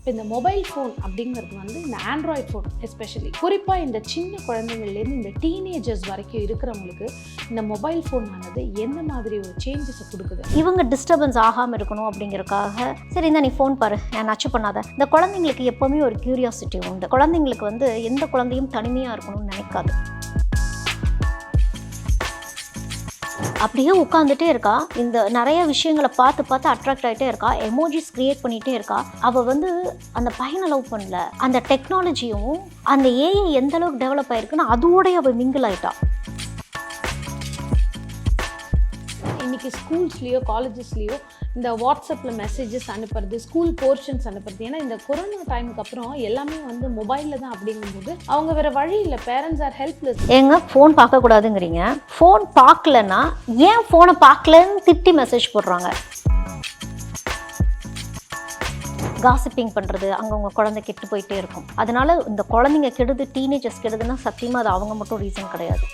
இப்போ இந்த mobile phone அப்படிங்கிறது வந்து இந்த ஆண்ட்ராய்ட் ஃபோன் எஸ்பெஷலி குறிப்பாக இந்த சின்ன குழந்தைங்கள்லேருந்து இந்த டீனேஜர்ஸ் வரைக்கும் இருக்கிறவங்களுக்கு இந்த மொபைல் ஃபோன் ஆனது எந்த மாதிரி ஒரு சேஞ்சஸை கொடுக்குது? இவங்க டிஸ்டர்பன்ஸ் ஆகாமல் இருக்கணும் அப்படிங்கிறதுக்காக சரி இந்த நீ ஃபோன் பாரு நான் நச்சு பண்ணாத. இந்த குழந்தைங்களுக்கு எப்போவுமே ஒரு கியூரியாசிட்டி உண்டு. குழந்தைங்களுக்கு வந்து எந்த குழந்தையும் தனிமையாக இருக்கணும்னு நினைக்காது. அப்படியே உட்காந்துட்டே இருக்கா, இந்த நிறைய விஷயங்களை பார்த்து பார்த்து அட்ராக்ட் ஆகிட்டே இருக்கா, எமோஜிஸ் கிரியேட் பண்ணிகிட்டே இருக்கா. அவள் வந்து அந்த பையனை லவ் பண்ணல, அந்த டெக்னாலஜியும் அந்த ஏஐ எந்த அளவுக்கு டெவலப் ஆயிருக்குன்னு அதோடய அவள் மிங்கிள் ஆகிட்டா. இன்றைக்கி ஸ்கூல்ஸ்லேயோ காலேஜஸ்லேயோ இந்த வாட்ஸ்அப்பில் மெசேஜஸ் அனுப்புறது, ஸ்கூல் போர்ஷன்ஸ் அனுப்புறது. ஏன்னா இந்த கொரோனா டைமுக்கு அப்புறம் எல்லாமே வந்து மொபைலில் தான் அப்படிங்கும்போது அவங்க வேறு வழி இல்லை. Parents are helpless. ஏங்க ஃபோன் பார்க்கக்கூடாதுங்கிறீங்க, ஃபோன் பார்க்கலன்னா ஏன் ஃபோனை பார்க்கலன்னு திட்டி மெசேஜ் போடுறாங்க. காசிப்பிங் பண்ணுறது, அங்கே குழந்தை கெட்டு போயிட்டே இருக்கும். அதனால இந்த குழந்தைங்க கெடுது, டீனேஜர்ஸ் கெடுதுன்னா சத்தியமாக அது அவங்க மட்டும் ரீசன் கிடையாது.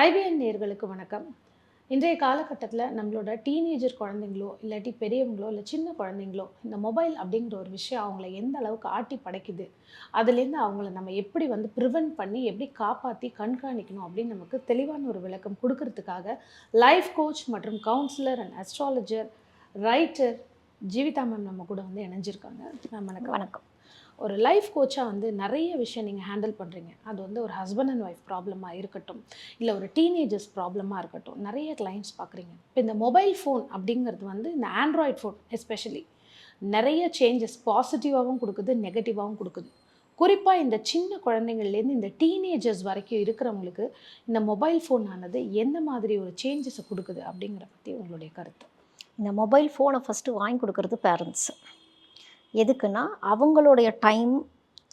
ஐபிஎன் நேயர்களுக்கு வணக்கம். இன்றைய காலகட்டத்தில் நம்மளோட டீனேஜர் குழந்தைங்களோ இல்லாட்டி பெரியவங்களோ இல்லை சின்ன குழந்தைங்களோ இந்த மொபைல் அப்படிங்கிற ஒரு விஷயம் அவங்கள எந்த அளவுக்கு ஆட்டி படைக்குது, அதுலேருந்து அவங்கள நம்ம எப்படி வந்து ப்ரிவென்ட் பண்ணி எப்படி காப்பாற்றி கண்காணிக்கணும் அப்படின்னு நமக்கு தெளிவான ஒரு விளக்கம் கொடுக்கறதுக்காக லைஃப் கோச் மற்றும் counsellor and astrologer writer Jeevitha ma'am நம்ம கூட வந்து இணைஞ்சிருக்காங்க. மேம் வணக்கம். வணக்கம். ஒரு லைஃப் கோச்சாக வந்து நிறைய விஷயம் நீங்கள் ஹேண்டில் பண்ணுறீங்க. அது வந்து ஒரு ஹஸ்பண்ட் அண்ட் ஒய்ஃப் ப்ராப்ளமாக இருக்கட்டும், இல்லை ஒரு டீனேஜர்ஸ் ப்ராப்ளமாக இருக்கட்டும், நிறைய கிளைண்ட்ஸ் பார்க்குறீங்க. இப்போ இந்த மொபைல் ஃபோன் அப்படிங்கிறது வந்து இந்த ஆண்ட்ராய்ட் ஃபோன் எஸ்பெஷலி நிறைய சேஞ்சஸ் பாசிட்டிவாகவும் கொடுக்குது, நெகட்டிவாகவும் கொடுக்குது. குறிப்பாக இந்த சின்ன குழந்தைங்கள்லேருந்து இந்த டீனேஜர்ஸ் வரைக்கும் இருக்கிறவங்களுக்கு இந்த மொபைல் ஃபோன் ஆனது எந்த மாதிரி ஒரு சேஞ்சஸை கொடுக்குது அப்படிங்கிற பற்றி உங்களுடைய கருத்து? இந்த மொபைல் ஃபோனை ஃபஸ்ட்டு வாங்கி கொடுக்கறது பேரண்ட்ஸு. எதுக்குன்னா அவங்களுடைய டைம்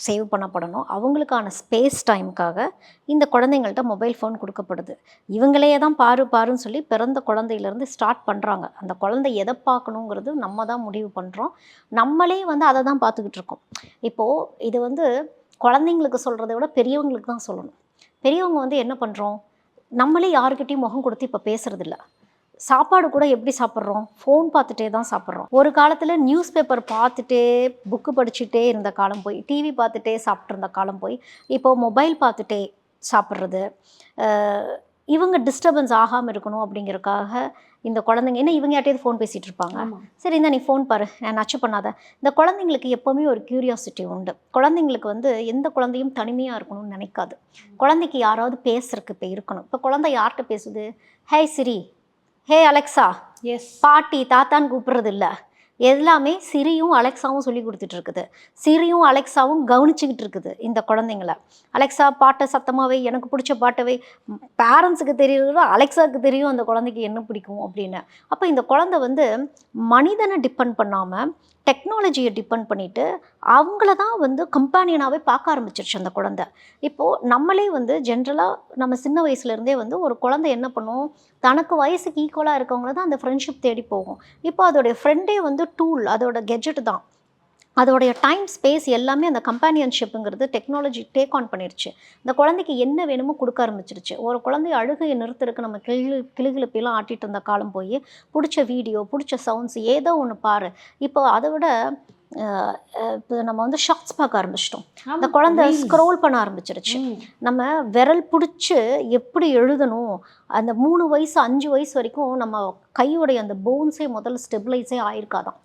சேவ் பண்ணப்படணும், அவங்களுக்கான ஸ்பேஸ் டைமுக்காக இந்த குழந்தைங்கள்ட்ட மொபைல் ஃபோன் கொடுக்கப்படுது. இவங்களே தான் பாருன்னு சொல்லி பிறந்த குழந்தையிலேருந்து ஸ்டார்ட் பண்ணுறாங்க. அந்த குழந்தை எதை பார்க்கணுங்கிறது நம்ம தான் முடிவு பண்ணுறோம். நம்மளே வந்து அதை தான் பார்த்துக்கிட்டு இருக்கோம். இப்போது இது வந்து குழந்தைங்களுக்கு சொல்கிறத விட பெரியவங்களுக்கு தான் சொல்லணும். பெரியவங்க வந்து என்ன பண்ணுறோம், நம்மளே யாருக்கிட்டையும் முகம் கொடுத்து இப்போ பேசுகிறதில்ல. சாப்பாடு கூட எப்படி சாப்பிட்றோம், ஃபோன் பார்த்துட்டே தான் சாப்பிட்றோம். ஒரு காலத்தில் நியூஸ் பேப்பர் பார்த்துட்டே புக்கு படிச்சுட்டே இருந்த காலம் போய், டிவி பார்த்துட்டே சாப்பிட்ருந்த காலம் போய், இப்போது மொபைல் பார்த்துட்டே சாப்பிட்றது. இவங்க டிஸ்டர்பன்ஸ் ஆகாமல் இருக்கணும் அப்படிங்கிறதுக்காக இந்த குழந்தைங்க என்ன இவங்க யார்ட்டையாவது ஃபோன் பேசிகிட்டு இருப்பாங்க. சரி இந்த நீ ஃபோன் பாரு நான் நச்சு பண்ணாத. இந்த குழந்தைங்களுக்கு எப்போவுமே ஒரு க்யூரியாசிட்டி உண்டு. குழந்தைங்களுக்கு வந்து எந்த குழந்தையும் தனிமையாக இருக்கணும்னு நினைக்காது. குழந்தைக்கு யாராவது பேசுறதுக்கு இப்போ இருக்கணும். இப்போ குழந்தை யார்கிட்ட பேசுது, ஹே சிரி, ஹே அலெக்ஸா, எஸ் பாட்டி தாத்தான்னு கூப்பிட்றது இல்லை. எல்லாமே சிரியும் அலெக்ஸாவும் சொல்லி கொடுத்துட்ருக்குது. சிரியும் அலெக்ஸாவும் கவனிச்சுக்கிட்டு இருக்குது இந்த குழந்தைங்கள. அலெக்ஸா பாட்டை சத்தமாகவே, எனக்கு பிடிச்ச பாட்டவே. பேரண்ட்ஸுக்கு தெரியுறதோ அலெக்ஸாவுக்கு தெரியும் அந்த குழந்தைக்கு என்ன பிடிக்கும் அப்படின்னு. அப்போ இந்த குழந்தை வந்து மனிதனை டிபெண்ட் பண்ணாமல் டெக்னாலஜியை டிபெண்ட் பண்ணிவிட்டு அவங்கள தான் வந்து கம்பேனியனாகவே பார்க்க ஆரம்பிச்சிருச்சு அந்த குழந்தை. இப்போது நம்மளே வந்து ஜென்ரலாக நம்ம சின்ன வயசுலேருந்தே வந்து ஒரு குழந்தை என்ன பண்ணும், தனக்கு வயசுக்கு ஈக்குவலாக இருக்கவங்கள தான் அந்த ஃப்ரெண்ட்ஷிப் தேடி போகும். இப்போ அதோடைய ஃப்ரெண்டே வந்து டூல், அதோட கெட்ஜெட் தான். அதோடைய டைம் ஸ்பேஸ் எல்லாமே அந்த கம்பேனியன்ஷிப்புங்கிறது டெக்னாலஜி டேக் ஆன் பண்ணிருச்சு. இந்த குழந்தைக்கு என்ன வேணுமோ கொடுக்க ஆரம்பிச்சிருச்சு. ஒரு குழந்தை அழுகையை நிறுத்துறதுக்கு நம்ம கிளுகிழப்பெல்லாம் ஆட்டிகிட்டு இருந்த காலம் போய் பிடிச்ச வீடியோ, பிடிச்ச சவுண்ட்ஸ் ஏதோ ஒன்று பாரு. இப்போ அதை விட இப்போ நம்ம வந்து ஷார்ட்ஸ் பார்க்க ஆரம்பிச்சிட்டோம். அந்த குழந்தை ஸ்க்ரோல் பண்ண ஆரம்பிச்சிருச்சு. நம்ம விரல் பிடிச்சி எப்படி எழுதணும், அந்த 3 வயசு 5 வயசு வரைக்கும் நம்ம கையோடைய அந்த போன்ஸே முதல்ல ஸ்டெபிளைஸே ஆயிருக்காதான்.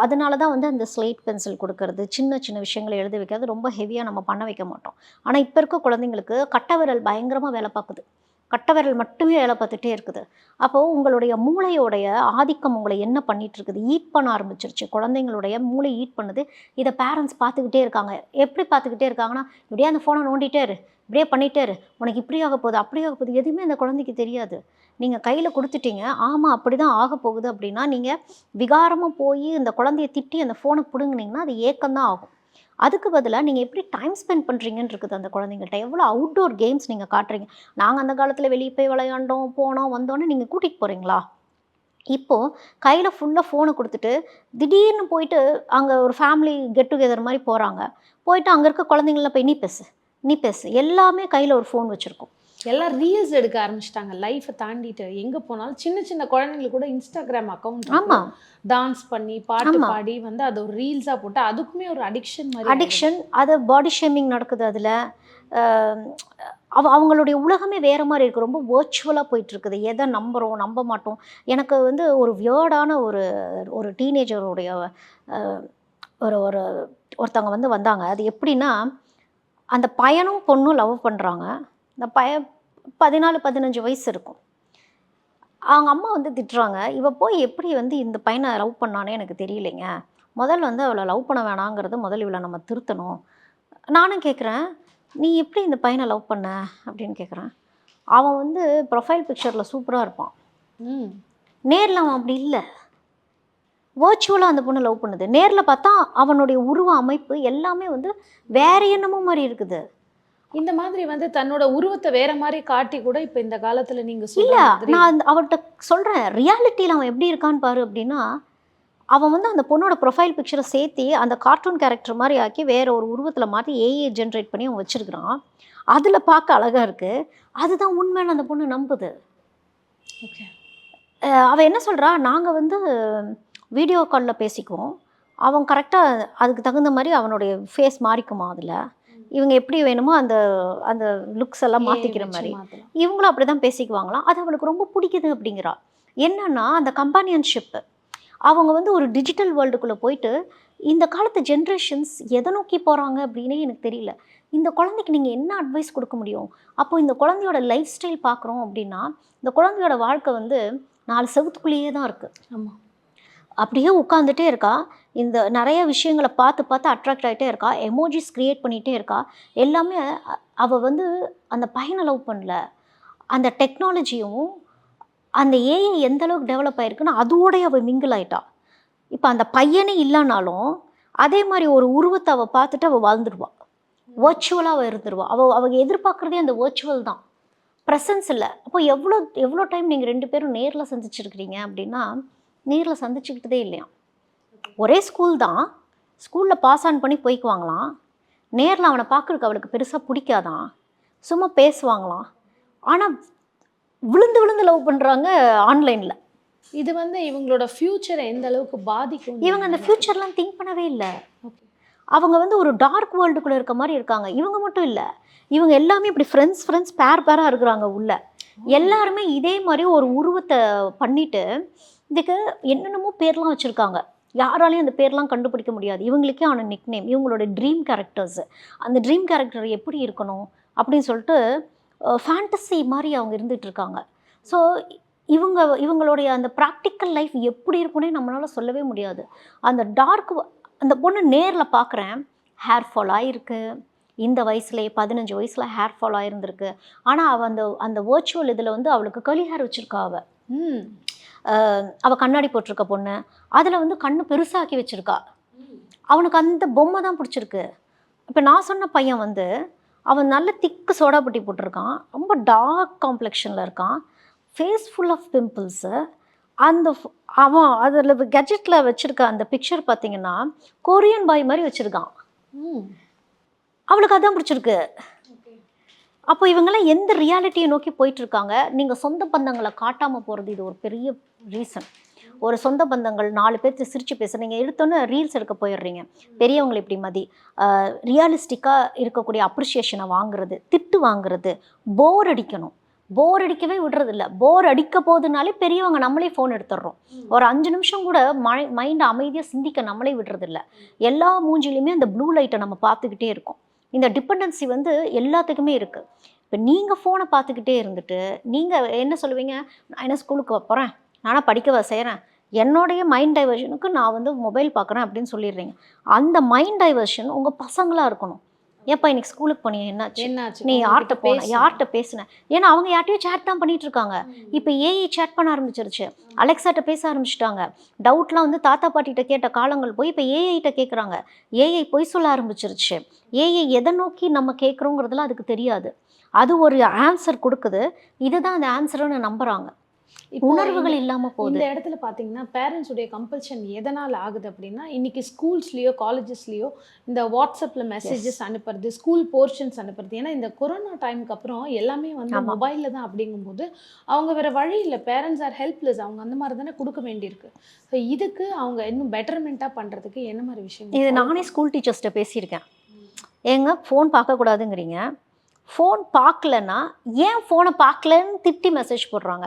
அதனால தான் வந்து அந்த ஸ்லேட் பென்சில் கொடுக்கறது, சின்ன சின்ன விஷயங்களை எழுத வைக்கிறது ரொம்ப ஹெவியாக நம்ம பண்ண வைக்க மாட்டோம். ஆனால் இப்போ இருக்க குழந்தைங்களுக்கு கட்டை விரல் பயங்கரமாக வேலை பார்க்குது. கட்டை விரல் மட்டுமே வேலை பார்த்துட்டே இருக்குது. அப்போது உங்களுடைய மூளையோடைய ஆதிக்கம் உங்களை என்ன பண்ணிகிட்டு இருக்குது, ஈட் பண்ண ஆரம்பிச்சிருச்சு. குழந்தைங்களுடைய மூளை ஈட் பண்ணுது. இதை பேரண்ட்ஸ் பார்த்துக்கிட்டே இருக்காங்க. எப்படி பார்த்துக்கிட்டே இருக்காங்கன்னா, இப்படியே அந்த ஃபோனை நோண்டிகிட்டே இரு, இப்படியே பண்ணிகிட்டே இரு, உனக்கு இப்படி ஆக போகுது அப்படி ஆக போகுது, எதுவுமே அந்த குழந்தைக்கு தெரியாது. நீங்கள் கையில் கொடுத்துட்டீங்க, ஆமாம் அப்படி தான் ஆக போகுது அப்படின்னா நீங்கள் விகாரமாக போய் இந்த குழந்தைய திட்டி அந்த ஃபோனை பிடுங்குனீங்கன்னா அது ஏக்கம்தான் ஆகும். அதுக்கு பதிலாக நீங்கள் எப்படி டைம் ஸ்பெண்ட் பண்ணுறீங்கன்னு இருக்குது அந்த குழந்தைங்கள்ட்ட. எவ்வளோ அவுட்டோர் கேம்ஸ் நீங்கள் காட்டுறீங்க. நாங்கள் அந்த காலத்தில் வெளியே போய் விளையாண்டோம், போனோம், வந்தோன்னே நீங்கள் கூட்டிகிட்டு போகிறீங்களா? இப்போது கையில் ஃபுல்லாக ஃபோனை கொடுத்துட்டு திடீர்னு போயிட்டு அங்கே ஒரு ஃபேமிலி கெட் டுகெதர் மாதிரி போகிறாங்க. போயிட்டு அங்கே இருக்க குழந்தைங்கள போய் நீ பேசு எல்லாமே கையில் ஒரு ஃபோன் வச்சுருக்கோம். எல்லாம் ரீல்ஸ் எடுக்க ஆரம்பிச்சிட்டாங்க. லைஃப்பை தாண்டிட்டு எங்கே போனாலும் சின்ன சின்ன குழந்தைங்களுக்கு கூட இன்ஸ்டாகிராம் அக்கௌண்ட் ஆமாம் டான்ஸ் பண்ணி பாட்டு ஆமாம் பாடி வந்து அது ஒரு ரீல்ஸாக போட்டு அதுக்குமே ஒரு அடிக்ஷன் மாதிரி ஆயிடுது. அடிக்ஷன், அது பாடி ஷேமிங் நடக்குது அதில். அவங்களுடைய உலகமே வேறு மாதிரி இருக்குது. ரொம்ப வேர்ச்சுவலாக போயிட்டுருக்குது. எதை நம்புகிறோம் நம்ப மாட்டோம். எனக்கு வந்து ஒரு வியர்டான ஒரு டீனேஜருடைய ஒரு ஒரு ஒருத்தவங்க வந்து வந்தாங்க. அது எப்படின்னா, அந்த பையனும் பொண்ணும் லவ் பண்ணுறாங்க. இந்த பையன் 14 15 வயசு இருக்கும். அவங்க அம்மா வந்து திட்டுறாங்க, இவ போய் எப்படி வந்து இந்த பையனை லவ் பண்ணானே எனக்கு தெரியலைங்க. முதல்ல வந்து அவளை லவ் பண்ண வேணாங்கிறத முதல்ல இவளை நம்ம திருத்தணும். நானும் கேட்குறேன், நீ எப்படி இந்த பையனை லவ் பண்ண அப்படின்னு கேட்குறேன். அவன் வந்து ப்ரொஃபைல் பிக்சரில் சூப்பராக இருப்பான். ம் நேரில் அவன் அப்படி இல்லை. வேர்ச்சுவலாக அந்த பொண்ணு லவ் பண்ணுது. நேரில் பார்த்தா அவனுடைய உருவ அமைப்பு எல்லாமே வந்து வேற என்னமோ மாதிரி இருக்குது. இந்த மாதிரி வந்து தன்னோட உருவத்தை வேற மாதிரி காட்டி கூட இப்போ இந்த காலத்துல நீங்க சொல்ற இல்லை, மாதிரி நான் அவர்கிட்ட சொல்கிறேன், ரியாலிட்டியில் அவன் எப்படி இருக்கான்னு பாரு அப்படின்னா, அவன் வந்து அந்த பொண்ணோட ப்ரொஃபைல் பிக்சரை சேர்த்து அந்த கார்ட்டூன் கேரக்டர் மாதிரி ஆக்கி வேற ஒரு உருவத்தில் மாற்றி ஏஐ ஜென்ரேட் பண்ணி அவன் வச்சிருக்கிறான். அதில் பார்க்க அழகாக இருக்குது. அதுதான் உண்மைன்னு அந்த பொண்ணு நம்புது. ஓகே அவள் என்ன சொல்கிறா, நாங்கள் வந்து வீடியோ காலில் பேசிக்குவோம். அவன் கரெக்டாக அதுக்கு தகுந்த மாதிரி அவனுடைய ஃபேஸ் மாறிக்குமா அதில். இவங்க எப்படி வேணுமோ அந்த அந்த லுக்ஸ் எல்லாம் மாற்றிக்கிற மாதிரி மாத்தலாம். இவங்களும் அப்படி தான் பேசிக்குவாங்களாம். அது அவளுக்கு ரொம்ப பிடிக்குது அப்படிங்கிறா. என்னன்னா அந்த கம்பானியன்ஷிப்பு, அவங்க வந்து ஒரு டிஜிட்டல் வேர்ல்டுக்குள்ளே போயிட்டு இந்த காலத்து ஜென்ரேஷன்ஸ் எதை நோக்கி போகிறாங்க அப்படின்னே எனக்கு தெரியல. இந்த குழந்தைக்கு நீங்கள் என்ன அட்வைஸ் கொடுக்க முடியும்? அப்போ இந்த குழந்தையோட லைஃப் ஸ்டைல் பார்க்குறோம் அப்படின்னா, இந்த குழந்தையோட வாழ்க்கை வந்து 4 செவுத்துக்குள்ளேயே தான் இருக்குது. ஆமா அப்படியே உட்காந்துட்டே இருக்கா. இந்த நிறைய விஷயங்களை பார்த்து பார்த்து அட்ராக்ட் ஆகிட்டே இருக்கா. எமோஜிஸ் க்ரியேட் பண்ணிகிட்டே இருக்கா. எல்லாமே அவள் வந்து அந்த பையனை லவ் பண்ணல. அந்த டெக்னாலஜியும் அந்த ஏஐ எந்த அளவுக்கு டெவலப் ஆகிருக்குன்னா அதோடய அவள் மிங்கிள் ஆகிட்டா. இப்போ அந்த பையனே இல்லைனாலும் அதே மாதிரி ஒரு உருவத்தை அவள் பார்த்துட்டு அவள் வாழ்ந்துடுவாள். வேர்ச்சுவலாக அவள் இருந்துருவாள். அவங்க எதிர்பார்க்குறதே அந்த வேர்ச்சுவல் தான், ப்ரெசன்ஸ் இல்லை. அப்போ எவ்வளோ டைம் நீங்கள் 2 பேரும் நேரில் சந்திச்சிருக்கிறீங்க அப்படின்னா, நேரில் சந்திச்சுக்கிட்டதே இல்லையா. ஒரே ஸ்கூல் தான், ஸ்கூலில் பாஸ் ஆன் பண்ணி போய்க்குவாங்களாம். நேரில் அவனை பார்க்குறதுக்கு அவளுக்கு பெருசாக பிடிக்காதான், சும்மா பேசுவாங்களாம். ஆனால் விழுந்து விழுந்து லவ் பண்ணுறாங்க ஆன்லைனில். இது வந்து இவங்களோட ஃபியூச்சரை எந்த அளவுக்கு பாதிக்கும்? இவங்க அந்த ஃப்யூச்சர்லாம் திங்க் பண்ணவே இல்லை. ஓகே அவங்க வந்து ஒரு டார்க் வேர்ல்டுக்குள்ளே இருக்க மாதிரி இருக்காங்க. இவங்க மட்டும் இல்லை, இவங்க எல்லாமே இப்படி ஃப்ரெண்ட்ஸ் பேராக இருக்கிறாங்க உள்ள. எல்லாருமே இதே மாதிரி ஒரு உருவத்தை பண்ணிட்டு இதுக்கு என்னென்னமோ பேர்லாம் வச்சுருக்காங்க. யாராலையும் அந்த பேர்லாம் கண்டுபிடிக்க முடியாது. இவங்களுக்கே ஆன நிக்நேம், இவங்களோட ட்ரீம் கேரக்டர்ஸு. அந்த ட்ரீம் கேரக்டர் எப்படி இருக்கணும் அப்படின்னு சொல்லிட்டு ஃபேண்டசி மாதிரி அவங்க இருந்துகிட்டு இருக்காங்க. ஸோ இவங்களுடைய அந்த ப்ராக்டிக்கல் லைஃப் எப்படி இருக்குன்னே நம்மளால் சொல்லவே முடியாது. அந்த பொண்ணு நேரில் பார்க்குறேன், ஹேர் ஃபால் ஆகிருக்கு. இந்த வயசுலேயே 15 வயசில் ஹேர் ஃபால் ஆகிருந்திருக்கு. ஆனால் அவள் அந்த வேர்ச்சுவல் இதில் வந்து அவளுக்கு கர்லி ஹேர் வச்சுருக்கா. அவள் கண்ணாடி போட்டிருக்க பொண்ணு அதில் வந்து கண்ணு பெருசாக்கி வச்சுருக்கா. அவனுக்கு அந்த பொம்மை தான் பிடிச்சிருக்கு. இப்போ நான் சொன்ன பையன் வந்து அவன் நல்ல திக்கு சோடாபுட்டி போட்டிருக்கான், ரொம்ப டார்க் காம்ப்ளெக்ஷனில் இருக்கான், ஃபேஸ் ஃபுல் ஆஃப் பிம்பிள்ஸு. அவன் அதில் கெஜெட்டில் வச்சுருக்க அந்த பிக்சர் பார்த்தீங்கன்னா கொரியன் பாய் மாதிரி வச்சுருக்கான். அவளுக்கு அதான் பிடிச்சிருக்கு. அப்போ இவங்கெல்லாம் எந்த ரியாலிட்டியை நோக்கி போயிட்டுருக்காங்க? நீங்கள் சொந்த பந்தங்களை காட்டாமல் போகிறது இது ஒரு பெரிய ரீசன். ஒரு சொந்த பந்தங்கள் 4 பேர்த்து சிரித்து பேச நீங்கள் எடுத்தோன்னே ரீல்ஸ் எடுக்க போயிடுறீங்க. பெரியவங்களை இப்படி ரியலிஸ்டிக்காக இருக்கக்கூடிய அப்ரிஷியேஷனை வாங்குறது, திட்டு வாங்குறது, போர் அடிக்கவே விடுறதில்ல. போர் அடிக்க போதுனாலே பெரியவங்க நம்மளே ஃபோன் எடுத்துடுறோம். ஒரு 5 நிமிஷம் கூட மைண்டை அமைதியாக சிந்திக்க நம்மளே விடுறதில்ல. எல்லா மூஞ்சிலையுமே அந்த ப்ளூ லைட்டை நம்ம பார்த்துக்கிட்டே இருக்கோம். இந்த டிபெண்டன்சி வந்து எல்லாத்துக்குமே இருக்குது. இப்போ நீங்கள் ஃபோனை பார்த்துக்கிட்டே இருந்துட்டு நீங்கள் என்ன சொல்லுவீங்க? நான் என்ன ஸ்கூலுக்கு போகிறேன், நானாக படிக்க செய்கிறேன், என்னுடைய மைண்ட் டைவர்ஷனுக்கு நான் வந்து மொபைல் பார்க்குறேன் அப்படின்னு சொல்லிடுறீங்க. அந்த மைண்ட் டைவர்ஷன் உங்கள் பசங்களாக இருக்கணும். ஏப்பா இன்னைக்கு ஸ்கூலுக்கு போனீங்க, என்னாச்சு, நீ யார்கிட்ட பேசின? ஏன்னா அவங்க யார்ட்டையும் சேட் தான் பண்ணிட்டு இருக்காங்க. இப்போ ஏஐ சேட் பண்ண ஆரம்பிச்சிருச்சு, அலெக்சாட்ட பேச ஆரம்பிச்சிட்டாங்க. டவுட்லாம் வந்து தாத்தா பாட்டிகிட்ட கேட்ட காலங்கள் போய் இப்போ ஏஐட்ட கேட்குறாங்க. ஏஐ பொய் சொல்ல ஆரம்பிச்சிருச்சு. ஏஐ எதை நோக்கி நம்ம கேட்குறோங்கிறதுலாம் அதுக்கு தெரியாது. அது ஒரு ஆன்சர் கொடுக்குது, இதுதான் அந்த ஆன்சர்னு நம்புகிறாங்க. இப்போ உணர்வுகள் இல்லாம போகுது. இந்த இடத்துல பார்த்தீங்கன்னா பேரண்ட்ஸ் உடைய கம்பல்ஷன் எதனால் ஆகுது அப்படின்னா இன்னைக்கு ஸ்கூல்ஸ்லேயோ காலேஜஸ்லேயோ இந்த வாட்ஸ்அப்பில் மெசேஜஸ் அனுப்புறது, ஸ்கூல் போர்ஷன்ஸ் அனுப்புறது. ஏன்னா இந்த கொரோனா டைமுக்கு அப்புறம் எல்லாமே வந்து ஆமா. மொபைலில் தான் அப்படிங்கும்போது அவங்க வேற வழி இல்லை. Parents are helpless. அவங்க அந்த மாதிரி தானே கொடுக்க வேண்டியிருக்கு. ஸோ இதுக்கு அவங்க இன்னும் பெட்டர்மெண்ட்டாக பண்ணுறதுக்கு என்ன மாதிரி விஷயம்? இது நானே ஸ்கூல் டீச்சர்ஸ்கிட்ட பேசியிருக்கேன். ஏங்க ஃபோன் பார்க்கக்கூடாதுங்கிறீங்க, ஃபோன் பார்க்கலன்னா ஏன் ஃபோனை பார்க்கலன்னு திட்டி மெசேஜ் போடுறாங்க,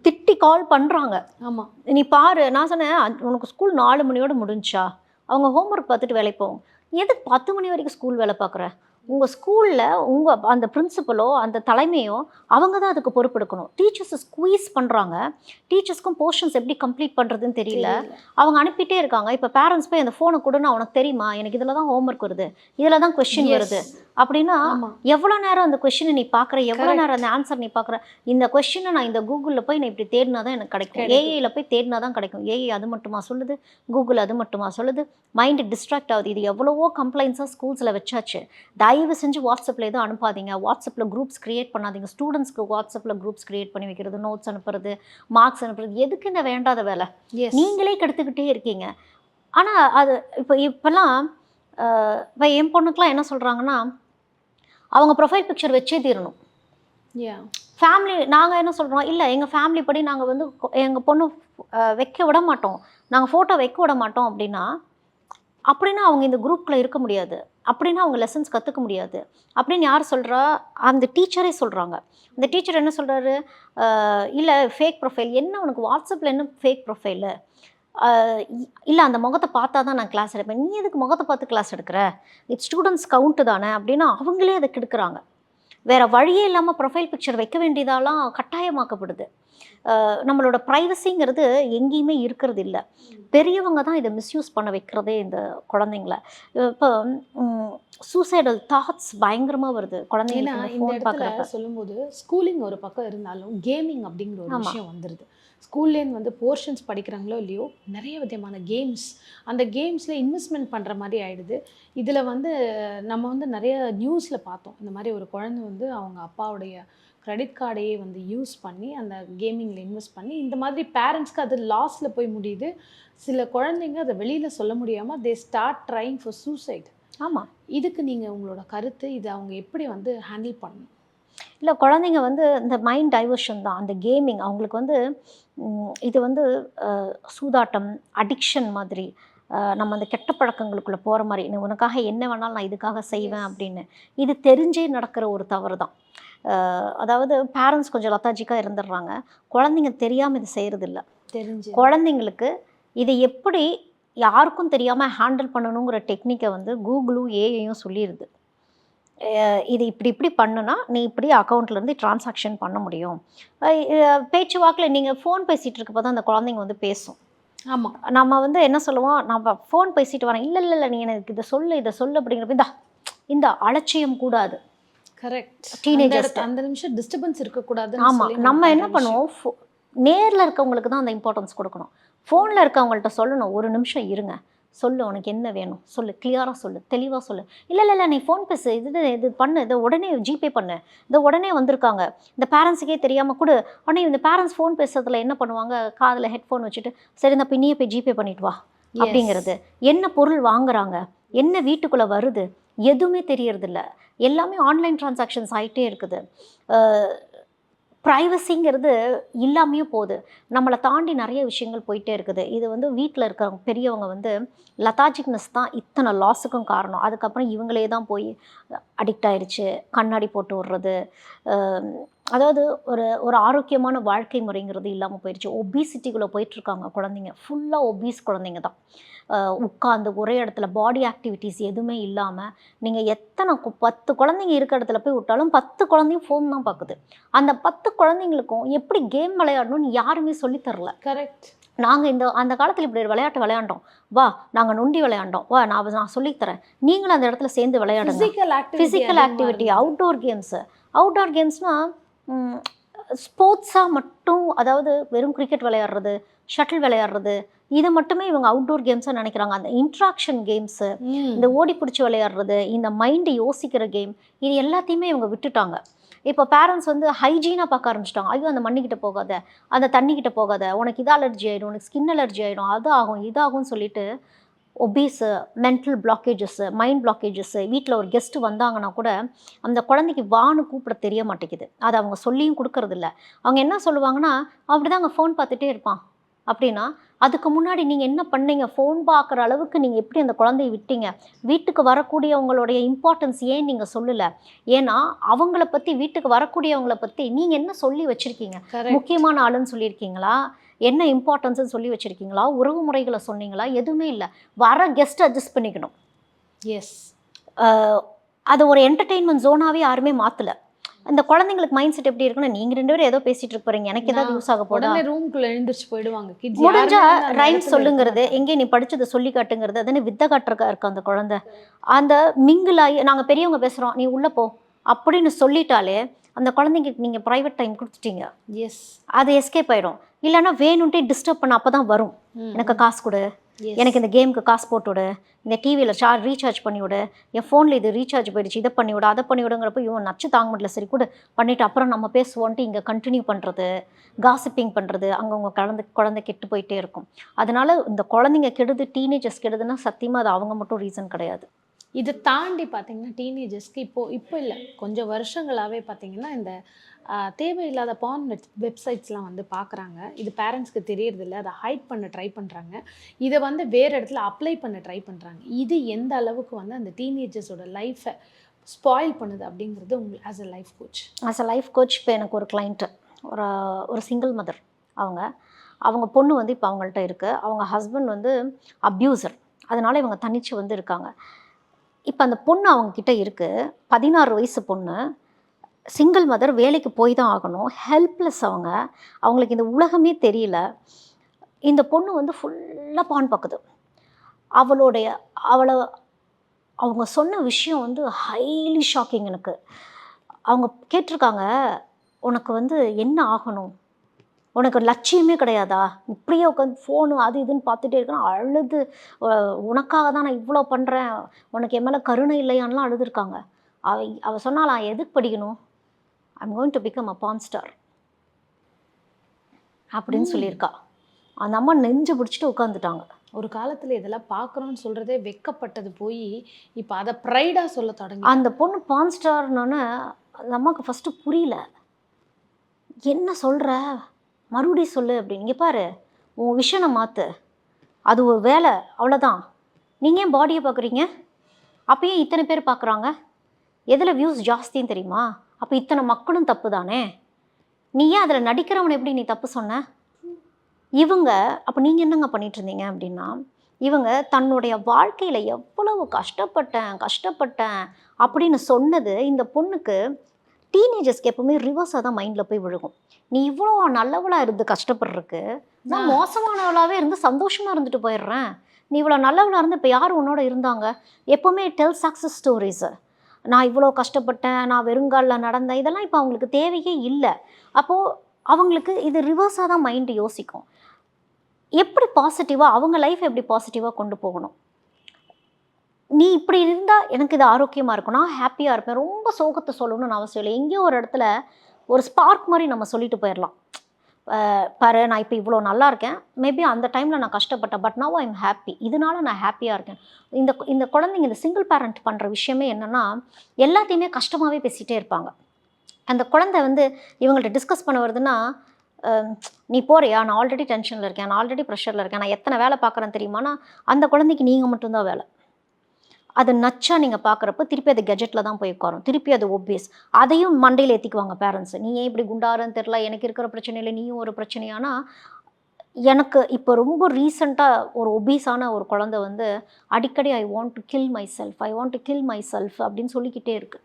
திட்டி கால் பண்ணுறாங்க. ஆமாம். நீ பாரு, நான் சொன்னேன் உனக்கு ஸ்கூல் 4 மணியோட முடிஞ்சா, அவங்க ஹோம்ஒர்க் பார்த்துட்டு வேலைக்கு போவோம், எதுக்கு 10 மணி வரைக்கும் ஸ்கூல் வேலை பார்க்குற? உங்கள் ஸ்கூலில் உங்கள் அந்த பிரின்சிபலோ அந்த தலைமையோ அவங்க தான் அதுக்கு பொறுப்பெடுக்கணும். டீச்சர்ஸை ஸ்குவீஸ் பண்ணுறாங்க. டீச்சர்ஸ்க்கும் போர்ஷன்ஸ் எப்படி கம்ப்ளீட் பண்ணுறதுன்னு தெரியல. அவங்க அனுப்பிட்டே இருக்காங்க. இப்போ பேரண்ட்ஸ் போய் அந்த ஃபோனை கொடுன்னு உனக்கு தெரியுமா, எனக்கு இதில் தான் ஹோம்ஒர்க் வருது, இதில் தான் கொஸ்டின் வருது அப்படின்னா எவ்வளோ நேரம் அந்த கொஸ்டினை நீ பார்க்குற, எவ்வளோ நேரம் அந்த ஆன்சர் நீ பார்க்குற? இந்த கொஸ்டினை நான் இந்த கூகுளில் போய் நான் இப்படி தேடினா தான் எனக்கு கிடைக்கும், ஏஐயில் போய் தேடினா தான் கிடைக்கும். ஏஐ அது மட்டுமா சொல்லுது, கூகுள் அது மட்டுமா சொல்லுது, மைண்டு டிஸ்ட்ராக்ட் ஆகுது. இது எவ்வளவோ கம்ப்ளைண்ட்ஸாக ஸ்கூல்ஸில் வச்சாச்சு. தயவு செஞ்சு வாட்ஸ்அப்பில் எதுவும் அனுப்பாதீங்க, வாட்ஸ்அப்பில் குரூப்ஸ் க்ரியேட் பண்ணாதீங்க. ஸ்டூடெண்ட்ஸ்க்கு வாட்ஸ்அப்பில் குரூப்ஸ் க்ரியேட் பண்ணி வைக்கிறது, நோட்ஸ் அனுப்புறது, மார்க்ஸ் அனுப்புறது, எதுக்கு இந்த வேண்டாத வேலை? நீங்களே கெடுத்துக்கிட்டே இருக்கீங்க. ஆனால் அது இப்போல்லாம் இப்போ என் பொண்ணுக்கெலாம் என்ன சொல்கிறாங்கன்னா, அவங்க ப்ரொஃபைல் பிக்சர் வச்சே தீரணும். ஃபேமிலி நாங்கள் என்ன சொல்கிறோம், இல்லை எங்கள் ஃபேமிலி படி நாங்கள் வந்து எங்கள் பொண்ணு வைக்க விட மாட்டோம், நாங்கள் ஃபோட்டோ வைக்க விட மாட்டோம் அப்படின்னா அவங்க இந்த குரூப்பில் இருக்க முடியாது, அப்படின்னா அவங்க லெசன்ஸ் கற்றுக்க முடியாது அப்படின்னு யார் சொல்கிறா? அந்த டீச்சரே சொல்கிறாங்க. அந்த டீச்சர் என்ன சொல்கிறாரு, இல்லை ஃபேக் ப்ரொஃபைல் என்ன, உனக்கு வாட்ஸ்அப்பில் என்ன ஃபேக் ப்ரொஃபைலு, இல்லை அந்த முகத்தை பார்த்தா தான் நான் கிளாஸ் எடுப்பேன், நீ எதுக்கு முகத்தை பார்த்து கிளாஸ் எடுக்கிற, இது ஸ்டூடெண்ட்ஸ் கவுண்ட்டு தானே அப்படின்னு அவங்களே அதை கெடுக்குறாங்க. வேறு வழியே இல்லாமல் ப்ரொஃபைல் பிக்சர் வைக்க வேண்டியதாலாம் கட்டாயமாக்கப்படுது. நம்மளோட ப்ரைவசிங்கிறது எங்கேயுமே இருக்கிறது இல்லை. பெரியவங்க தான் இதை மிஸ்யூஸ் பண்ண வைக்கிறதே இந்த குழந்தைங்கள. இப்போ சூசைடல் தாட்ஸ் பயங்கரமாக வருது குழந்தைங்க இந்த இடத்துல சொல்லும்போது. ஸ்கூலிங் ஒரு பக்கம் இருந்தாலும் கேமிங் அப்படிங்கிற ஒரு விஷயம் வந்துடுது. ஸ்கூல்லேருந்து வந்து போர்ஷன்ஸ் படிக்கிறாங்களோ இல்லையோ, நிறைய விதமான கேம்ஸ், அந்த கேம்ஸில் இன்வெஸ்ட்மெண்ட் பண்ணுற மாதிரி ஆகிடுது. இதில் வந்து நம்ம வந்து நிறைய நியூஸில் பார்த்தோம், இந்த மாதிரி ஒரு குழந்தை வந்து அவங்க அப்பாவுடைய கிரெடிட் கார்டையே வந்து யூஸ் பண்ணி அந்த கேமிங்கில் இன்வெஸ்ட் பண்ணி இந்த மாதிரி பேரண்ட்ஸ்க்கு அது லாஸில் போய் முடியுது. சில குழந்தைங்க அதை வெளியில் சொல்ல முடியாமல் they start trying for suicide. ஆமாம். இதுக்கு நீங்கள் உங்களோட கருத்து, இதை அவங்க எப்படி வந்து ஹேண்டில் பண்ணணும்? இல்லை, குழந்தைங்க வந்து இந்த மைண்ட் டைவர்ஷன் தான் அந்த கேமிங். அவங்களுக்கு வந்து இது வந்து சூதாட்டம், அடிக்ஷன் மாதிரி, நம்ம அந்த கெட்ட பழக்கங்களுக்குள்ளே போகிற மாதிரி, உனக்காக என்ன வேணாலும் நான் இதுக்காக செய்வேன் அப்படின்னு. இது தெரிஞ்சே நடக்கிற ஒரு தவறு தான். அதாவது பேரண்ட்ஸ் கொஞ்சம் லத்தாஜிக்காக இருந்துடுறாங்க, குழந்தைங்க தெரியாமல் இது செய்கிறதில்ல. தெரிஞ்சு குழந்தைங்களுக்கு இதை எப்படி யாருக்கும் தெரியாமல் ஹேண்டில் பண்ணணுங்கிற டெக்னிக்கை வந்து கூகுளும் ஏஐயும் சொல்லிடுது. இது இப்படி பண்ணுனா நீ இப்படி அக்கௌண்ட்லேருந்து ட்ரான்சாக்ஷன் பண்ண முடியும். பேச்சுவாக்கில் நீங்கள் ஃபோன் பேசிகிட்டு இருக்கப்போ தான் அந்த குழந்தைங்க வந்து பேசும். ஆமாம். நம்ம வந்து என்ன சொல்லுவோம், நம்ம ஃபோன் பேசிட்டு வரேன், இல்லை நீ எனக்கு இதை சொல்லு அப்படிங்கிறப்ப இந்த அலட்சியம் கூடாது. கரெக்ட். டீனேஜர்ஸ் அந்த நிமிஷம் டிஸ்டர்பன்ஸ் இருக்கக்கூடாது. ஆமாம். நம்ம என்ன பண்ணுவோம், நேரில் இருக்கவங்களுக்கு தான் அந்த இம்பார்ட்டன்ஸ் கொடுக்கணும். ஃபோனில் இருக்கவங்கள்ட்ட சொல்லணும், ஒரு நிமிஷம் இருங்க, சொல்லு உனக்கு என்ன வேணும் சொல்லு, கிளியராக சொல்லு, தெளிவாக சொல்லு. இல்லை நீ ஃபோன் பேசு, இது பண்ணு, இதை உடனே ஜிபே பண்ணு, இதை உடனே வந்திருக்காங்க, இந்த பேரண்ட்ஸுக்கே தெரியாமல் கொடு. ஆனால் இந்த பேரண்ட்ஸ் ஃபோன் பேசுறதுல என்ன பண்ணுவாங்க, காதில் ஹெட்ஃபோன் வச்சுட்டு சரி இந்த பின்னியே போய் ஜிபே பண்ணிட்டு வா அப்படிங்கிறது. என்ன பொருள் வாங்குறாங்க, என்ன வீட்டுக்குள்ளே வருது, எதுவுமே தெரியறதில்ல. எல்லாமே ஆன்லைன் டிரான்சாக்ஷன்ஸ் ஆகிட்டே இருக்குது. ப்ரைவசிங்கிறது இல்லாமையே போகுது. நம்மளை தாண்டி நிறைய விஷயங்கள் போயிட்டே இருக்குது. இது வந்து வீட்டில் இருக்கிறவங்க பெரியவங்க வந்து லெத்தாஜிக்னஸ் தான் இத்தனை லாஸுக்கும் காரணம். அதுக்கப்புறம் இவங்களே தான் போய் அடிக்ட் ஆயிடுச்சு, கண்ணாடி போட்டு விடுறது, அதாவது ஒரு ஆரோக்கியமான வாழ்க்கை முறைங்கிறது இல்லாமல் போயிடுச்சு. ஒபிசிட்டிக்குள்ளே போயிட்டுருக்காங்க குழந்தைங்க, ஃபுல்லாக ஒபீஸ் குழந்தைங்க தான். உட்காந்து ஒரே இடத்துல பாடி ஆக்டிவிட்டீஸ் எதுவுமே இல்லாமல் நீங்கள் எத்தனை 10 குழந்தைங்க இருக்கிற இடத்துல போய் விட்டாலும் 10 குழந்தையும் ஃபோன் தான் பார்க்குது. அந்த 10 குழந்தைங்களுக்கும் எப்படி கேம் விளையாடணும்னு யாருமே சொல்லித்தரல. கரெக்ட். நாங்கள் அந்த காலத்தில் இப்படி ஒரு விளையாட்டு விளையாண்டோம், வா நாங்கள் நொண்டி விளையாண்டோம், வா நான் சொல்லித்தரேன், நீங்களும் அந்த இடத்துல சேர்ந்து விளையாடுங்க. ஃபிசிக்கல் ஆக்டிவிட்டி, அவுட்டோர் கேம்ஸ்னால் ஸ்போர்ட்ஸாக மட்டும், அதாவது வெறும் கிரிக்கெட் விளையாடுறது, ஷட்டில் விளையாடுறது, இது மட்டுமே இவங்க அவுட்டோர் கேம்ஸாக நினைக்கிறாங்க. அந்த இன்ட்ராக்ஷன் கேம்ஸு, இந்த ஓடி பிடிச்சி விளையாடுறது, இந்த மைண்டு யோசிக்கிற கேம், இது எல்லாத்தையுமே இவங்க விட்டுட்டாங்க. இப்போ பேரண்ட்ஸ் வந்து ஹைஜீனாக பார்க்க ஆரம்பிச்சிட்டாங்க. ஐயோ அந்த மண்ணிக்கிட்ட போகாத, அந்த தண்ணிக்கிட்ட போகாத, உனக்கு இது அலர்ஜி ஆகிடும், உனக்கு ஸ்கின் அலர்ஜி ஆகிடும், அது ஆகும் இதாகும்னு சொல்லிட்டு ஒபீஸு, மென்டல் பிளாக்கேஜஸ்ஸு, மைண்ட் பிளாக்கேஜஸ்ஸு, வீட்டில் ஒரு கெஸ்ட்டு வந்தாங்கன்னா கூட அந்த குழந்தைக்கு வான்னு கூப்பிட தெரிய மாட்டேங்குது. அதை அவங்க சொல்லியும் கொடுக்கறதில்ல. அவங்க என்ன சொல்லுவாங்கன்னா, அப்படிதாங்க ஃபோன் பார்த்துட்டே இருப்பான் அப்படின்னா, அதுக்கு முன்னாடி நீங்கள் என்ன பண்ணீங்க? ஃபோன் பார்க்குற அளவுக்கு நீங்கள் எப்படி அந்த குழந்தைய விட்டீங்க? வீட்டுக்கு வரக்கூடியவங்களுடைய இம்பார்ட்டன்ஸ் ஏன் நீங்கள் சொல்லலை? ஏன்னா அவங்கள பற்றி, வீட்டுக்கு வரக்கூடியவங்கள பற்றி நீங்கள் என்ன சொல்லி வச்சுருக்கீங்க? கரெக்ட். முக்கியமான ஆளுன்னு சொல்லியிருக்கீங்களா? என்ன இம்பார்ட்டன்ஸ்ன்னு சொல்லி வச்சுருக்கீங்களா? உறவு முறைகளை சொன்னீங்களா? எதுவுமே இல்லை. வர கெஸ்ட் அட்ஜஸ்ட் பண்ணிக்கணும். எஸ். அது ஒரு என்டர்டெயின்மெண்ட் ஜோனாகவே யாருமே மாற்றலை. இந்த குழந்தைங்களுக்கு மைண்ட் செட் எப்படி இருக்குன்னா, நீங்கள் 2 பேரும் ஏதோ பேசிகிட்டு இருப்பீங்க, எனக்கு ஏதாவது யூஸ் ஆக போதா? உடனே ரூம்குள்ள எழுந்திரிச்சு போயிடுவாங்க. கிட்ஸ் முடிஞ்சா ரைம்ஸ் சொல்லுங்கிறது, எங்கே நீ படிச்சதை சொல்லி காட்டுங்கிறது, அதுன்னு வித்த காட்டுறக்கா இருக்கு அந்த குழந்தை. அந்த மிங்கிளாகி நாங்கள் பெரியவங்க பேசுகிறோம், நீ உள்ளே போ அப்படின்னு சொல்லிட்டாலே அந்த குழந்தைங்க நீங்கள் ப்ரைவேட் டைம் கொடுத்துட்டீங்க. எஸ். அது எஸ்கேப் ஆகிடும். இல்லைன்னா வேணும்ட்டே டிஸ்டர்ப் பண்ண, அப்போ தான் வரும். எனக்கு காசு கொடு, எனக்கு இந்த கேமுக்கு காசு போட்டு விடு, இந்த டிவியில் ரீசார்ஜ் பண்ணி விடு, என் ஃபோனில் இது ரீசார்ஜ் போயிடுச்சு, இதை பண்ணி விடு, அதை பண்ணி விடுங்கிறப்ப இவன் நச்சு தாங்க முடியல, சரி கூட பண்ணிவிட்டு அப்புறம் நம்ம பேசுவோன்ட்டு இங்கே கண்டினியூ பண்ணுறது, காசிப்பிங் பண்ணுறது, அங்கே உங்கள் குழந்தை கெட்டு போயிட்டே இருக்கும். அதனால இந்த குழந்தைங்க கெடுது, டீனேஜர்ஸ் கெடுதுன்னா சத்தியமாக அது அவங்க மட்டும் ரீசன் கிடையாது. இதை தாண்டி பார்த்தீங்கன்னா டீனேஜர்ஸ்க்கு இப்போ இல்லை, கொஞ்சம் வருஷங்களாகவே பார்த்தீங்கன்னா இந்த தேவையில்லாத பான் வெப்சைட்ஸ்லாம் வந்து பார்க்குறாங்க. இது பேரண்ட்ஸ்க்கு தெரியறதில்ல, அதை ஹைட் பண்ண ட்ரை பண்ணுறாங்க. இதை வந்து வேறு இடத்துல அப்ளை பண்ண ட்ரை பண்ணுறாங்க. இது எந்த அளவுக்கு வந்து அந்த டீனேஜர்ஸோட லைஃப்பை ஸ்பாயில் பண்ணுது அப்படிங்கிறது உங்களுக்கு as a life coach? As a life coach இப்போ எனக்கு ஒரு கிளைண்ட்டு, ஒரு சிங்கிள் மதர். அவங்க பொண்ணு வந்து இப்போ அவங்கள்ட்ட இருக்குது. அவங்க ஹஸ்பண்ட் வந்து அப்யூசர். அதனால் இவங்க தனிச்சு வந்து இருக்காங்க. இப்போ அந்த பொண்ணு அவங்கக்கிட்ட இருக்குது. 16 வயசு பொண்ணு, சிங்கிள் மதர், வேலைக்கு போய் தான் ஆகணும், ஹெல்ப்லெஸ். அவங்களுக்கு இந்த உலகமே தெரியல. இந்த பொண்ணு வந்து ஃபுல்லாக பான் பார்க்குது. அவளை அவங்க சொன்ன விஷயம் வந்து ஹைலி ஷாக்கிங் எனக்கு. அவங்க கேட்டிருக்காங்க, உனக்கு வந்து என்ன ஆகணும், உனக்கு லட்சியமே கிடையாதா, இப்படியே உட்காந்து ஃபோனு அது இதுன்னு பார்த்துட்டே இருக்கேன். அழுது, உனக்காக தான் நான் இவ்வளோ பண்ணுறேன், உனக்கு என் மேலே கருணை இல்லையான்லாம் அழுதுருக்காங்க. அவ சொன்னாலாம், எதுக்கு படிக்கணும், I'm going to become a porn star அப்படின்னு சொல்லியிருக்கா. அந்த அம்மா நெஞ்சு பிடிச்சிட்டு உட்காந்துட்டாங்க. ஒரு காலத்தில் இதெல்லாம் பார்க்குறோன்னு சொல்கிறதே வெக்கப்பட்டது போய் இப்போ அதை ப்ரைடாக சொல்ல தொடங்கி. அந்த பொண்ணு பான் ஸ்டார்னோன்னே அந்த அம்மாவுக்கு ஃபஸ்ட்டு புரியல. என்ன சொல்கிற, மறுபடியும் சொல்லு அப்படின்னு. இங்கே பாரு, உன் விஷனை மாற்று, அது ஒரு வேலை, அவ்வளோதான். நீங்கள் ஏன் பாடியை பார்க்குறீங்க? அப்போ ஏன் இத்தனை பேர் பார்க்குறாங்க? எதில் வியூஸ் ஜாஸ்தின்னு தெரியுமா? அப்போ இத்தனை மக்களும் தப்பு தானே. நீ ஏன் அதில் நடிக்கிறவனை எப்படி நீ தப்பு சொன்ன? இவங்க அப்போ நீங்கள் என்னங்க பண்ணிட்டு இருந்தீங்க அப்படின்னா, இவங்க தன்னுடைய வாழ்க்கையில் எவ்வளவு கஷ்டப்பட்டேன் அப்படின்னு சொன்னது இந்த பொண்ணுக்கு, டீனேஜர்ஸ்க்கு எப்பவுமே ரிவர்ஸாக தான் மைண்டில் போய் விழுகும். நீ இவ்வளோ நல்லவளாக இருந்து கஷ்டப்படுறதுக்கு, நான் மோசமானவளாகவே இருந்து சந்தோஷமாக இருந்துட்டு போயிடுறேன். நீ இவ்வளோ நல்லவளாக இருந்து இப்போ யார் உன்னோட இருந்தாங்க? எப்போவுமே டெல் சக்ஸஸ் ஸ்டோரிஸு. நான் இவ்வளோ கஷ்டப்பட்டேன், நான் வெறுங்காலில் நடந்தேன், இதெல்லாம் இப்போ அவங்களுக்கு தேவையே இல்லை. அப்போது அவங்களுக்கு இது ரிவர்ஸாக தான் மைண்டு யோசிக்கும். எப்படி பாசிட்டிவாக அவங்க லைஃப் எப்படி பாசிட்டிவாக கொண்டு போகணும்? நீ இப்படி இருந்தால் எனக்கு இது ஆரோக்கியமாக இருக்கும், நான் ஹாப்பியாக இருப்பேன். ரொம்ப சோகத்தை சொல்லணும்னு அவசியம் இல்லை. எங்கேயோ ஒரு இடத்துல ஒரு ஸ்பார்க் மாதிரி நம்ம சொல்லிட்டு போயிடலாம். பாரு, நான் இப்போ இவ்வளோ நல்லா இருக்கேன், மேபி அந்த டைமில் நான் கஷ்டப்பட்டேன், பட் நவ் ஐம் ஹாப்பி, இதனால நான் ஹாப்பியாக இருக்கேன். இந்த குழந்தைங்க, இந்த சிங்கிள் பேரண்ட் பண்ணுற விஷயமே என்னென்னா, எல்லாத்தையுமே கஷ்டமாகவே பேசிகிட்டே இருப்பாங்க. அந்த குழந்தை வந்து இவங்கள்ட்ட டிஸ்கஸ் பண்ண வருதுன்னா, நீ போறியா, நான் ஆல்ரெடி டென்ஷனில் இருக்கேன், நான் ஆல்ரெடி ப்ரெஷரில் இருக்கேன், நான் எத்தனை வேலை பார்க்குறேன் தெரியுமானா, அந்த குழந்தைக்கு நீங்கள் மட்டும்தான் வேலை. அது நச்சா நீங்கள் பார்க்குறப்ப திருப்பி அது கெஜெட்டில் தான் போய் உட்காரும், திருப்பி அது ஒபேஸ். அதையும் மண்டையில் ஏற்றிக்குவாங்க பேரண்ட்ஸ். நீ ஏன் இப்படி குண்டாருன்னு தெரில, எனக்கு இருக்கிற பிரச்சனையில் நீயும் ஒரு பிரச்சனையானா. எனக்கு இப்போ ரொம்ப ரீசெண்டாக ஒரு ஒபீஸான ஒரு குழந்தை வந்து அடிக்கடி I want to kill myself அப்படின்னு சொல்லிக்கிட்டே இருக்கு.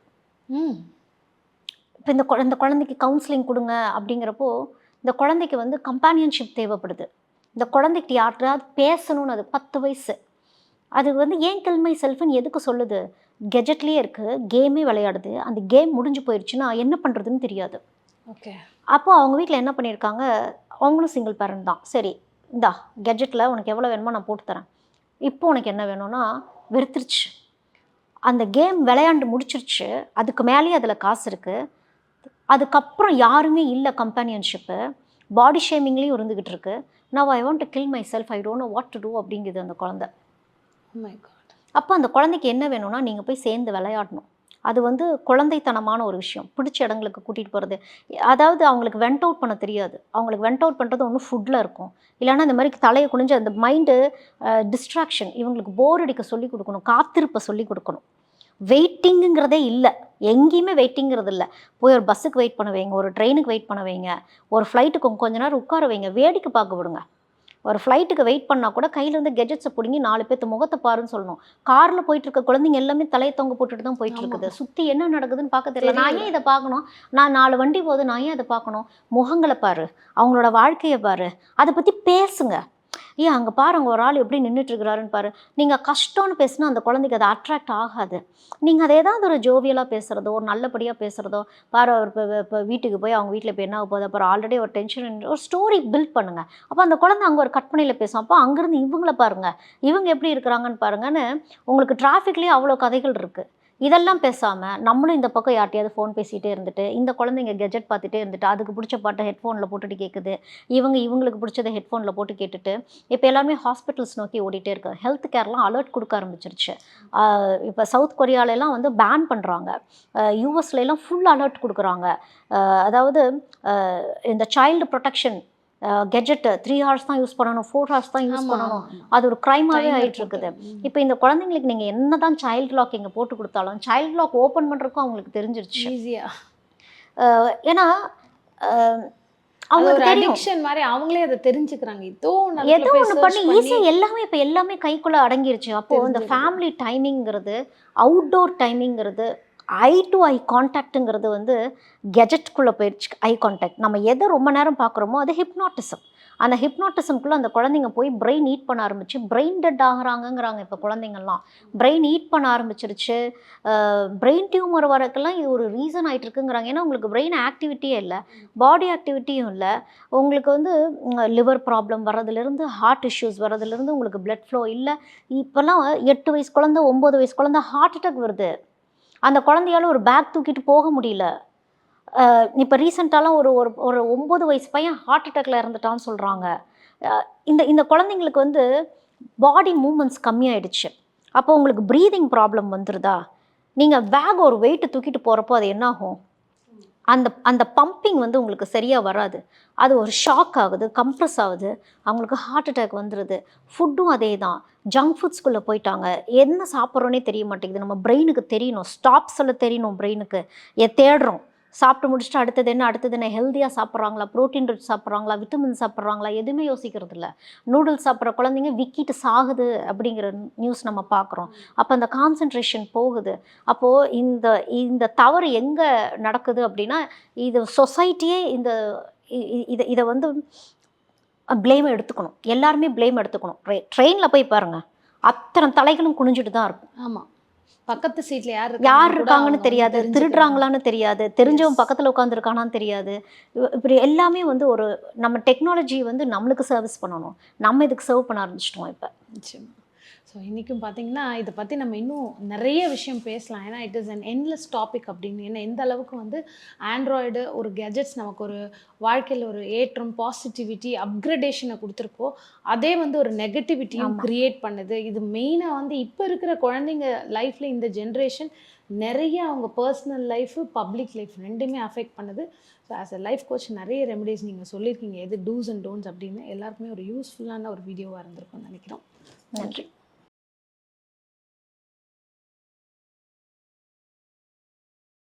இப்போ இந்த குழந்தைக்கு கவுன்சிலிங் கொடுங்க அப்படிங்கிறப்போ, இந்த குழந்தைக்கு வந்து கம்பானியன்ஷிப் தேவைப்படுது. இந்த குழந்தைக்கு யாராவது பேசணும்னு, அது 10 வயசு. அது வந்து ஏன் கில் மை செல்ஃப்னு எதுக்கு சொல்லுது? கெஜெட்லேயே இருக்குது, கேமே விளையாடுது, அந்த கேம் முடிஞ்சு போயிடுச்சுன்னா என்ன பண்ணுறதுன்னு தெரியாது. ஓகே. அப்போது அவங்க வீட்டில் என்ன பண்ணியிருக்காங்க, அவங்களும் சிங்கிள் பேரண்ட் தான். சரி, இந்தா கெஜெட்டில் உனக்கு எவ்வளோ வேணுமோ நான் போட்டு தரேன், இப்போ உனக்கு என்ன வேணும்னா, வெறுத்துருச்சு. அந்த கேம் விளையாண்டு முடிச்சிருச்சு, அதுக்கு மேலேயே அதில் காசு இருக்குது, அதுக்கப்புறம் யாருமே இல்லை கம்பேனியன்ஷிப்பு, பாடி ஷேமிங்லேயும் இருந்துக்கிட்டு இருக்கு. Now I want to kill myself, I don't know what to do அப்படிங்குது அந்த குழந்தை. My god. அப்போ அந்த குழந்தைக்கு என்ன வேணும்னா, நீங்கள் போய் சேர்ந்து விளையாடணும். அது வந்து குழந்தைத்தனமான ஒரு விஷயம். பிடிச்ச இடங்களுக்கு கூட்டிகிட்டு போகிறது. அதாவது அவங்களுக்கு வெண்ட் அவுட் பண்ண தெரியாது. அவங்களுக்கு வெண்ட் அவுட் பண்ணுறது ஒன்று ஃபுட்டில் இருக்கும். இல்லைன்னா இந்த மாதிரி தலையை குனிஞ்சு அந்த மைண்டு டிஸ்ட்ராக்ஷன், இவங்களுக்கு போர் அடிக்க சொல்லிக் கொடுக்கணும், காத்திருப்பை சொல்லிக் கொடுக்கணும். வெயிட்டிங்குங்கிறதே இல்லை, எங்கேயுமே வெயிட்டிங்கிறது இல்லை. போய் ஒரு பஸ்ஸுக்கு வெயிட் பண்ண வைங்க, ஒரு ட்ரெயினுக்கு வெயிட் பண்ண வைங்க, ஒரு ஃப்ளைட்டுக்கு கொஞ்ச நேரம் உட்கார வைங்க, வேடிக்கை பார்க்க விடுங்க. ஒரு ஃப்ளைட்டுக்கு வெயிட் பண்ணால் கூட கையிலேருந்து கெஜெட்ஸை பிடுங்கி 4 பேர்த்து முகத்தை பாருன்னு சொல்லணும். காரில் போயிட்டு இருக்க குழந்தைங்க எல்லாமே தலையை தொங்க போட்டுட்டு தான் போயிட்டு இருக்குது. சுற்றி என்ன நடக்குதுன்னு பார்க்க தெரியல. நான் ஏன் இதை பார்க்கணும்? நான் 4 வண்டி போகுது, நான் ஏன் அதை பார்க்கணும்? முகங்களை பாரு, அவங்களோட வாழ்க்கையை பாரு, அதை பற்றி பேசுங்க. ஏன் அங்கே பாருங்க ஒரு ஆள் எப்படி நின்றுட்டுருக்கிறாருன்னு பாரு. நீங்கள் கஷ்டம்னு பேசுனா அந்த குழந்தைக்கு அது அட்ராக்ட் ஆகாது. நீங்கள் அதை ஏதாவது ஒரு ஜோவியலாக பேசுகிறதோ, ஒரு நல்லபடியாக பேசுகிறதோ, பாரு இப்போ வீட்டுக்கு போய் அவங்க வீட்டில் இப்போ என்ன ஆக போகுது, அப்புறம் ஆல்ரெடி ஒரு டென்ஷன், ஒரு ஸ்டோரி பில்ட் பண்ணுங்கள். அப்போ அந்த குழந்தை அங்கே ஒரு கற்பனையில் பேசும். அப்போ அங்கேருந்து இவங்கள பாருங்கள், இவங்க எப்படி இருக்கிறாங்கன்னு பாருங்கன்னு. உங்களுக்கு டிராஃபிக்லேயே அவ்வளோ கதைகள் இருக்குது. இதெல்லாம் பேசாமல் நம்மளும் இந்த பக்கம் யார்ட்டையாவது ஃபோன் பேசிகிட்டே இருந்துட்டு, இந்த குழந்தைங்க கெஜெட் பார்த்துட்டே இருந்துட்டு, அதுக்கு பிடிச்ச பாட்டை ஹெட்ஃபோனில் போட்டுட்டு கேட்குது, இவங்களுக்கு பிடிச்சதை ஹெட்ஃபோனில் போட்டு கேட்டுட்டு, இப்போ எல்லாருமே ஹாஸ்பிட்டல்ஸ் நோக்கி ஓடிட்டே இருக்கு. ஹெல்த் கேர்லாம் அலர்ட் கொடுக்க ஆரம்பிச்சிருச்சு. இப்போ சவுத் கொரியாலெலாம் வந்து பேன் பண்ணுறாங்க, யூஎஸ்லாம் ஃபுல் அலர்ட் கொடுக்குறாங்க. அதாவது இந்த சைல்டு ப்ரொடெக்ஷன் கெஜெட்டு 3 ஹவர்ஸ் தான் யூஸ் பண்ணணும், 4 ஹவர்ஸ் தான் யூஸ் பண்ணணும், அது ஒரு க்ரைமாகவே ஆகிட்டு இருக்குது. இப்போ இந்த குழந்தைங்களுக்கு நீங்கள் என்ன தான் சைல்டு லாக் இங்கே போட்டு கொடுத்தாலும் சைல்டு லாக் ஓப்பன் பண்ணுறதுக்கும் அவங்களுக்கு தெரிஞ்சிருச்சு ஈஸியாக. ஏன்னா அவங்களுக்கு அடிக்ஷன் மாதிரி அவங்களே அதை தெரிஞ்சுக்கிறாங்க. ஏதோ ஒன்று பண்ணி ஈஸியாக எல்லாமே இப்போ எல்லாமே கைக்குள்ளே அடங்கிருச்சு. அப்போது இந்த ஃபேமிலி டைமிங்கிறது, அவுட்டோர் டைமிங்கிறது, ஐ டு ஐ கான்டாக்ட்டுங்கிறது வந்து கெஜெட்குள்ளே போயிடுச்சு. ஐ கான்டாக்ட் நம்ம எதை ரொம்ப நேரம் பார்க்குறோமோ அது ஹிப்னாட்டிசம். அந்த ஹிப்னாட்டிசம்குள்ளே அந்த குழந்தைங்க போய் பிரெயின் ஈட் பண்ண ஆரம்பிச்சு பிரெயின் டெட் ஆகிறாங்கங்கிறாங்க. இப்போ குழந்தைங்கள்லாம் பிரெயின் ஈட் பண்ண ஆரம்பிச்சிருச்சு. பிரெயின் டியூமர் வரக்கெல்லாம் இது ஒரு ரீசன் ஆகிட்டு இருக்குங்கிறாங்க. ஏன்னா உங்களுக்கு பிரெயின் ஆக்டிவிட்டியே இல்லை, பாடி ஆக்டிவிட்டியும் இல்லை. உங்களுக்கு வந்து லிவர் ப்ராப்ளம் வர்றதுலேருந்து, ஹார்ட் இஷ்யூஸ் வர்றதுலேருந்து, உங்களுக்கு பிளட் ஃப்ளோ இல்லை. இப்போல்லாம் 8 வயசு குழந்தை, 9 வயசு குழந்தை ஹார்ட் அட்டாக் வருது. அந்த குழந்தையால ஒரு பேக் தூக்கிட்டு போக முடியல. இப்போ ரீசெண்டாலாம் ஒரு ஒரு 9 வயசு பையன் ஹார்ட் அட்டாக்ல இறந்துட்டான்னு சொல்கிறாங்க. இந்த குழந்தைங்களுக்கு வந்து பாடி மூமெண்ட்ஸ் கம்மியாயிடுச்சு. அப்போ உங்களுக்கு ப்ரீதிங் ப்ராப்ளம் வந்துடுதா? நீங்கள் ஒரு வெயிட்டு தூக்கிட்டு போகிறப்போ அது என்னாகும்? அந்த பம்பிங் வந்து உங்களுக்கு சரியாக வராது. அது ஒரு ஷாக் ஆகுது, கம்ப்ரெஸ் ஆகுது, அவங்களுக்கு ஹார்ட் அட்டாக் வந்துடுது. ஃபுட்டும் அதே தான். ஜங்க் ஃபுட்ஸ்குள்ளே போயிட்டாங்க. என்ன சாப்பிட்றோன்னே தெரிய மாட்டேங்குது. நம்ம பிரெயினுக்கு தெரியணும், ஸ்டாப் சொல்ல தெரியணும் பிரெயினுக்கு. தேடுறோம். சாப்பிட்டு முடிச்சுட்டு அடுத்தது என்ன, ஹெல்த்தியாக சாப்பிட்றாங்களா, ப்ரோட்டீன் ரிச் சாப்பிட்றாங்களா, விட்டமின் சாப்பிட்றாங்களா, எதுவுமே யோசிக்கிறது இல்லை. நூடுல்ஸ் சாப்பிட்ற குழந்தைங்க விக்கிட்டு சாகுது அப்படிங்கிற நியூஸ் நம்ம பார்க்குறோம். அப்போ அந்த கான்சன்ட்ரேஷன் போகுது. அப்போது இந்த தவறு எங்கே நடக்குது அப்படின்னா, இது சொசைட்டியே இதை வந்து ப்ளேமை எடுத்துக்கணும். எல்லாருமே ப்ளேம் எடுத்துக்கணும். ட்ரெயினில் போய் பாருங்கள், அத்தனை தலைகளும் குனிஞ்சிட்டு தான் இருக்கும். ஆமாம், பக்கத்து சீட்ல யார் இருக்காங்கன்னு தெரியாது, திருடுறாங்களான்னு தெரியாது, தெரிஞ்சவன் பக்கத்தில் உட்காந்துருக்கானான்னு தெரியாது. இப்படி எல்லாமே வந்து ஒரு நம்ம டெக்னாலஜி வந்து நம்மளுக்கு சர்வீஸ் பண்ணணும். நம்ம இதுக்கு சர்வ் பண்ண ஆரம்பிச்சிட்டோம் இப்போ. நிச்சயமா. ஸோ இன்றைக்கும் பார்த்தீங்கன்னா இதை பற்றி நம்ம இன்னும் நிறைய விஷயம் பேசலாம். ஏன்னா it is an endless topic அப்படின்னு. ஏன்னா எந்த அளவுக்கு வந்து ஆண்ட்ராய்டு ஒரு கெஜெட்ஸ் நமக்கு ஒரு வாழ்க்கையில் ஒரு ஏற்றம், பாசிட்டிவிட்டி, அப்கிரேடேஷனை கொடுத்துருக்கோ, அதே வந்து ஒரு நெகட்டிவிட்டியும் க்ரியேட் பண்ணுது. இது மெயினாக வந்து இப்போ இருக்கிற குழந்தைங்க லைஃப்பில் இந்த ஜென்ரேஷன் நிறைய அவங்க பர்சனல் லைஃபு, பப்ளிக் லைஃப் ரெண்டுமே அஃபெக்ட் பண்ணுது. So as a life coach நிறைய ரெமெடிஸ் நீங்கள் சொல்லியிருக்கீங்க, எது டூஸ் அண்ட் டோன்ட்ஸ் அப்படின்னு. எல்லாருக்குமே ஒரு யூஸ்ஃபுல்லான ஒரு வீடியோவாக இருந்திருக்கும்னு நினைக்கிறோம். நன்றி.